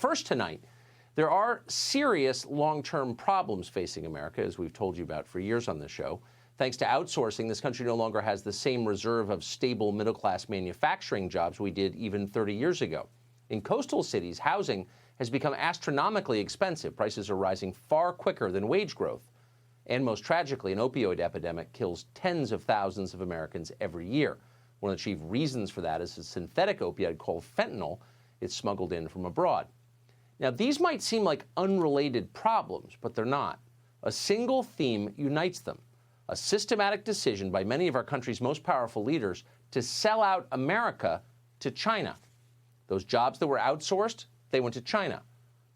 first tonight, there are serious long-term problems facing America, as we've told you about for years on this show. Thanks to outsourcing, this country no longer has the same reserve of stable middle-class manufacturing jobs we did even 30 years ago. In coastal cities, housing has become astronomically expensive. Prices are rising far quicker than wage growth. And most tragically, an opioid epidemic kills tens of thousands of Americans every year. One of the chief reasons for that is a synthetic opioid called fentanyl. It's smuggled in from abroad. Now, these might seem like unrelated problems, but they're not. A single theme unites them: a systematic decision by many of our country's most powerful leaders to sell out America to China. Those jobs that were outsourced, they went to China.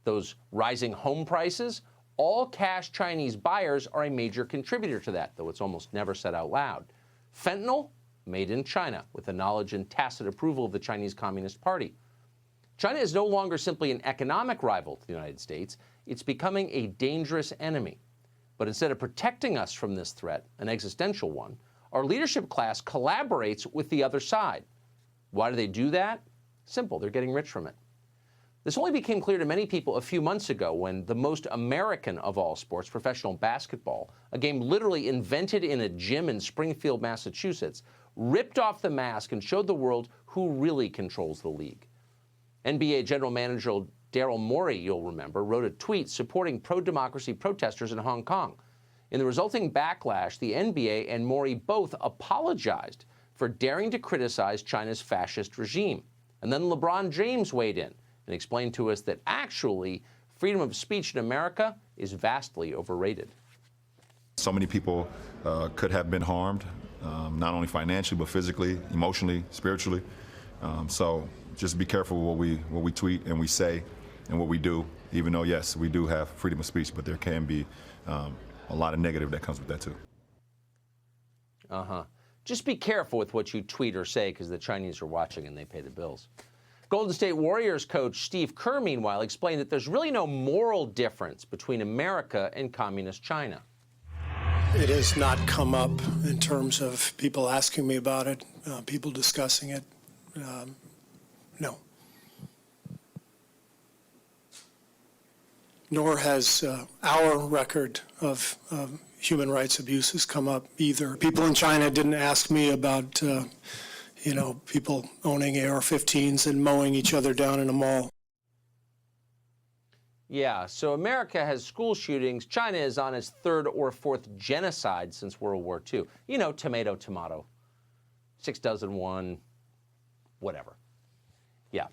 Those rising home prices, all cash Chinese buyers are a major contributor to that, though it's almost never said out loud. Fentanyl, made in China, with the knowledge and tacit approval of the Chinese Communist Party. China is no longer simply an economic rival to the United States. It's becoming a dangerous enemy. But instead of protecting us from this threat, an existential one, our leadership class collaborates with the other side. Why do they do that? Simple, they're getting rich from it. This only became clear to many people a few months ago when the most American of all sports, professional basketball, a game literally invented in a gym in Springfield, Massachusetts, ripped off the mask and showed the world who really controls the league. NBA General Manager Daryl Morey, you'll remember, wrote a tweet supporting pro-democracy protesters in Hong Kong. In the resulting backlash, the NBA and Morey both apologized for daring to criticize China's fascist regime. And then LeBron James weighed in and explained to us that actually freedom of speech in America is vastly overrated. So many people could have been harmed, not only financially, but physically, emotionally, spiritually. So just be careful what we tweet and we say and what we do, even though, yes, we do have freedom of speech, but there can be a lot of negative that comes with that, too. Just be careful with what you tweet or say, because the Chinese are watching and they pay the bills. Golden State Warriors coach Steve Kerr, meanwhile, explained that there's really no moral difference between America and communist China. It has not come up in terms of people asking me about it, people discussing it. No. Nor has our record of human rights abuses come up either. People in China didn't ask me about, people owning AR-15s and mowing each other down in a mall. Yeah, so America has school shootings. China is on its third or fourth genocide since World War II. You know, tomato, tomato. 6 dozen 1, whatever. Yeah.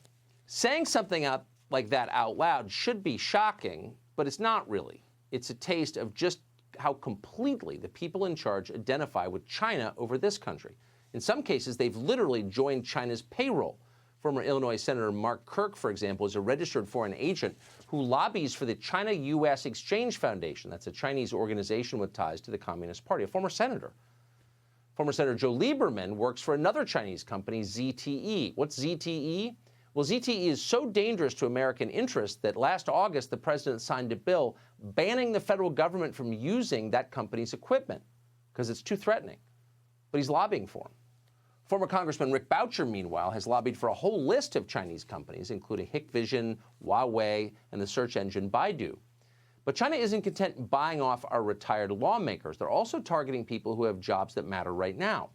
Saying something out like that out loud should be shocking, but it's not really. It's a taste of just how completely the people in charge identify with China over this country. In some cases, they've literally joined China's payroll. Former Illinois Senator Mark Kirk, for example, is a registered foreign agent who lobbies for the China-U.S. Exchange Foundation. That's a Chinese organization with ties to the Communist Party, a former senator. Former Senator Joe Lieberman works for another Chinese company, ZTE. What's ZTE? Well, ZTE is so dangerous to American interests that last August, the president signed a bill banning the federal government from using that company's equipment because it's too threatening. But he's lobbying for him. Former Congressman Rick Boucher, meanwhile, has lobbied for a whole list of Chinese companies, including Hikvision, Huawei, and the search engine Baidu. But China isn't content buying off our retired lawmakers. They're also targeting people who have jobs that matter right now.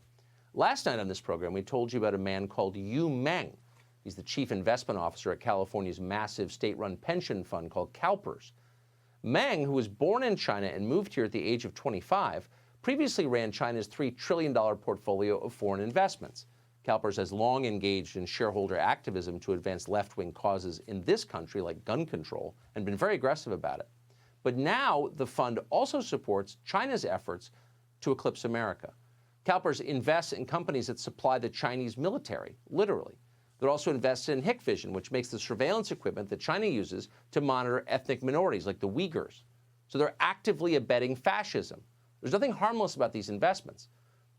Last night on this program, we told you about a man called Yu Meng. He's the chief investment officer at California's massive state-run pension fund called CalPERS. Meng, who was born in China and moved here at the age of 25, previously ran China's $3 trillion portfolio of foreign investments. CalPERS has long engaged in shareholder activism to advance left-wing causes in this country, like gun control, and been very aggressive about it. But now the fund also supports China's efforts to eclipse America. CalPERS invests in companies that supply the Chinese military, literally. They're also invested in Hikvision, which makes the surveillance equipment that China uses to monitor ethnic minorities like the Uyghurs. So they're actively abetting fascism. There's nothing harmless about these investments.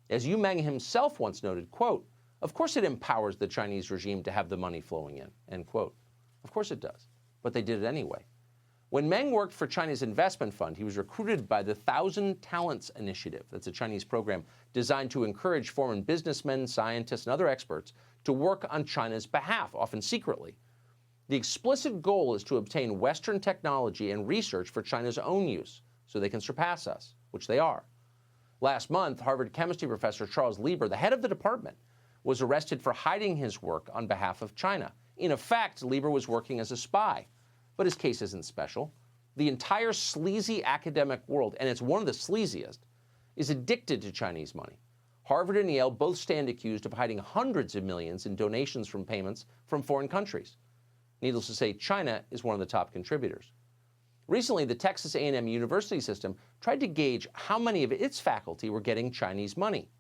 As Yu Meng himself once noted, quote, "Of course it empowers the Chinese regime to have the money flowing in," end quote. Of course it does, but they did it anyway. When Meng worked for China's investment fund, he was recruited by the Thousand Talents Initiative. That's a Chinese program designed to encourage foreign businessmen, scientists, and other experts to work on China's behalf, often secretly. The explicit goal is to obtain Western technology and research for China's own use, so they can surpass us, which they are. Last month, Harvard chemistry professor Charles Lieber, the head of the department, was arrested for hiding his work on behalf of China. In effect, Lieber was working as a spy, but his case isn't special. The entire sleazy academic world, and it's one of the sleaziest, is addicted to Chinese money. Harvard and Yale both stand accused of hiding hundreds of millions in donations from payments from foreign countries. Needless to say, China is one of the top contributors. Recently, the Texas A&M University system tried to gauge how many of its faculty were getting Chinese money.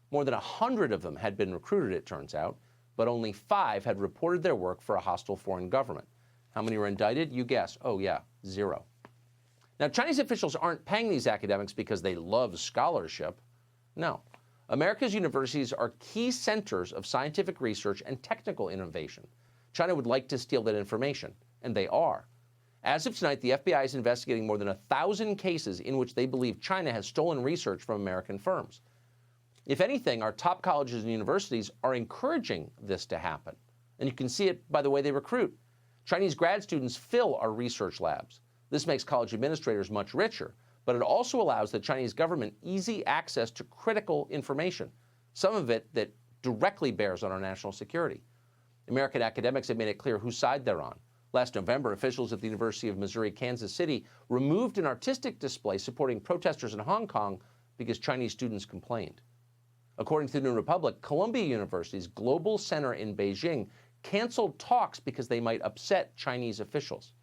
More than 100 of them had been recruited, it turns out, but only 5 had reported their work for a hostile foreign government. How many were indicted? You guess. Oh yeah, 0. Now, Chinese officials aren't paying these academics because they love scholarship. No. America's universities are key centers of scientific research and technical innovation. China would like to steal that information, and they are. As of tonight, the FBI is investigating more than 1,000 cases in which they believe China has stolen research from American firms. If anything, our top colleges and universities are encouraging this to happen. And you can see it by the way they recruit. Chinese grad students fill our research labs. This makes college administrators much richer, but it also allows the Chinese government easy access to critical information, some of it that directly bears on our national security. American academics have made it clear whose side they're on. Last November, officials at the University of Missouri-Kansas City removed an artistic display supporting protesters in Hong Kong because Chinese students complained. According to the New Republic, Columbia University's Global Center in Beijing canceled talks because they might upset Chinese officials.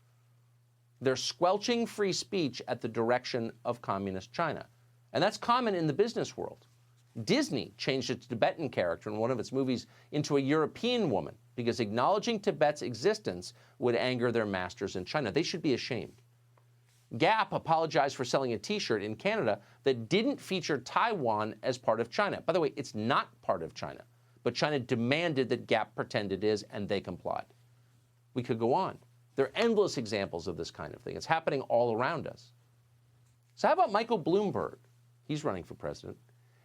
They're squelching free speech at the direction of communist China. And that's common in the business world. Disney changed its Tibetan character in one of its movies into a European woman because acknowledging Tibet's existence would anger their masters in China. They should be ashamed. Gap apologized for selling a T-shirt in Canada that didn't feature Taiwan as part of China. By the way, it's not part of China, but China demanded that Gap pretend it is, and they complied. We could go on. There are endless examples of this kind of thing. It's happening all around us. So how about Michael Bloomberg? He's running for president.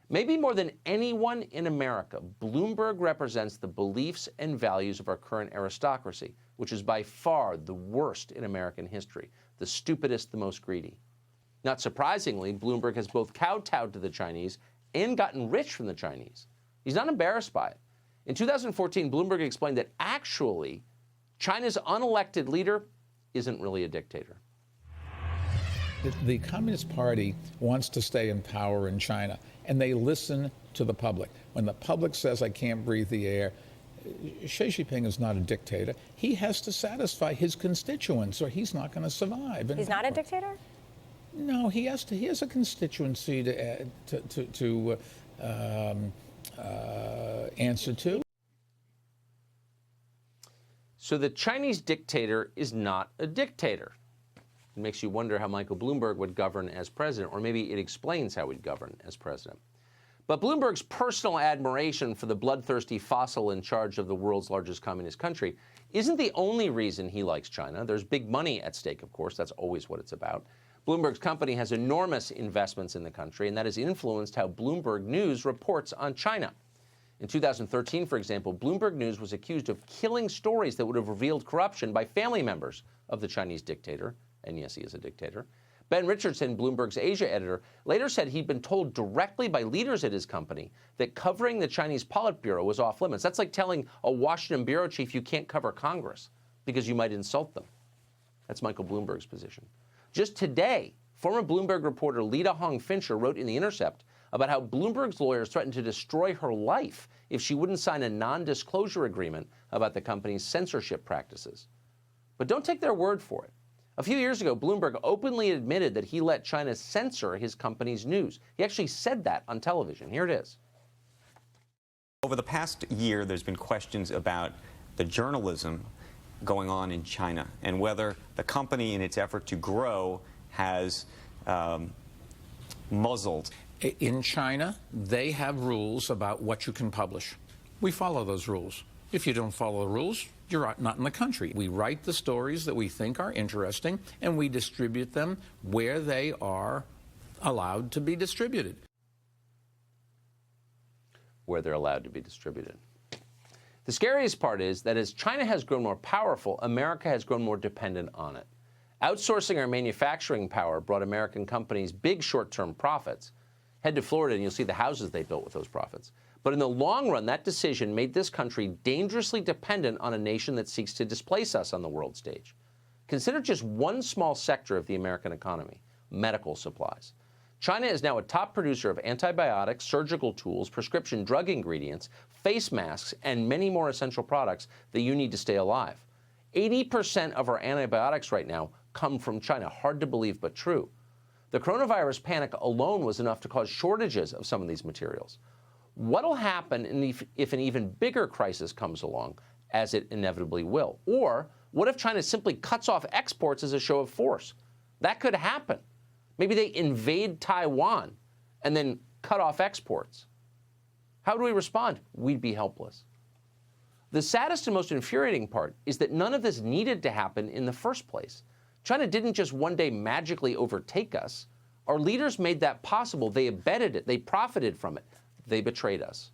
Maybe more than anyone in America, Bloomberg represents the beliefs and values of our current aristocracy, which is by far the worst in American history, the stupidest, the most greedy. Not surprisingly, Bloomberg has both kowtowed to the Chinese and gotten rich from the Chinese. He's not embarrassed by it. In 2014, Bloomberg explained that actually, China's unelected leader isn't really a dictator. The Communist Party wants to stay in power in China, and they listen to the public. When the public says, I can't breathe the air, Xi Jinping is not a dictator. He has to satisfy his constituents, or he's not going to survive. He's not a dictator? No, he has a constituency to answer to. So the Chinese dictator is not a dictator. It makes you wonder how Michael Bloomberg would govern as president, or maybe it explains how he'd govern as president. But Bloomberg's personal admiration for the bloodthirsty fossil in charge of the world's largest communist country isn't the only reason he likes China. There's big money at stake, of course. That's always what it's about. Bloomberg's company has enormous investments in the country, and that has influenced how Bloomberg News reports on China. In 2013, for example, Bloomberg News was accused of killing stories that would have revealed corruption by family members of the Chinese dictator. And yes, he is a dictator. Ben Richardson, Bloomberg's Asia editor, later said he'd been told directly by leaders at his company that covering the Chinese Politburo was off limits. That's like telling a Washington bureau chief you can't cover Congress because you might insult them. That's Michael Bloomberg's position. Just today, former Bloomberg reporter Lita Hong Fincher wrote in The Intercept about how Bloomberg's lawyers threatened to destroy her life if she wouldn't sign a non-disclosure agreement about the company's censorship practices. But don't take their word for it. A few years ago, Bloomberg openly admitted that he let China censor his company's news. He actually said that on television. Here it is. Over the past year, there's been questions about the journalism going on in China and whether the company, in its effort to grow, has muzzled. In China, they have rules about what you can publish. We follow those rules. If you don't follow the rules, you're not in the country. We write the stories that we think are interesting, and we distribute them where they are allowed to be distributed. Where they're allowed to be distributed. The scariest part is that as China has grown more powerful, America has grown more dependent on it. Outsourcing our manufacturing power brought American companies big short-term profits. Head to Florida and you'll see the houses they built with those profits. But in the long run, that decision made this country dangerously dependent on a nation that seeks to displace us on the world stage. Consider just one small sector of the American economy: medical supplies. China is now a top producer of antibiotics, surgical tools, prescription drug ingredients, face masks, and many more essential products that you need to stay alive. 80% of our antibiotics right now come from China. Hard to believe, but true. The coronavirus panic alone was enough to cause shortages of some of these materials. What'll happen if an even bigger crisis comes along, as it inevitably will? Or what if China simply cuts off exports as a show of force? That could happen. Maybe they invade Taiwan and then cut off exports. How do we respond? We'd be helpless. The saddest and most infuriating part is that none of this needed to happen in the first place. China didn't just one day magically overtake us. Our leaders made that possible. They abetted it. They profited from it. They betrayed us.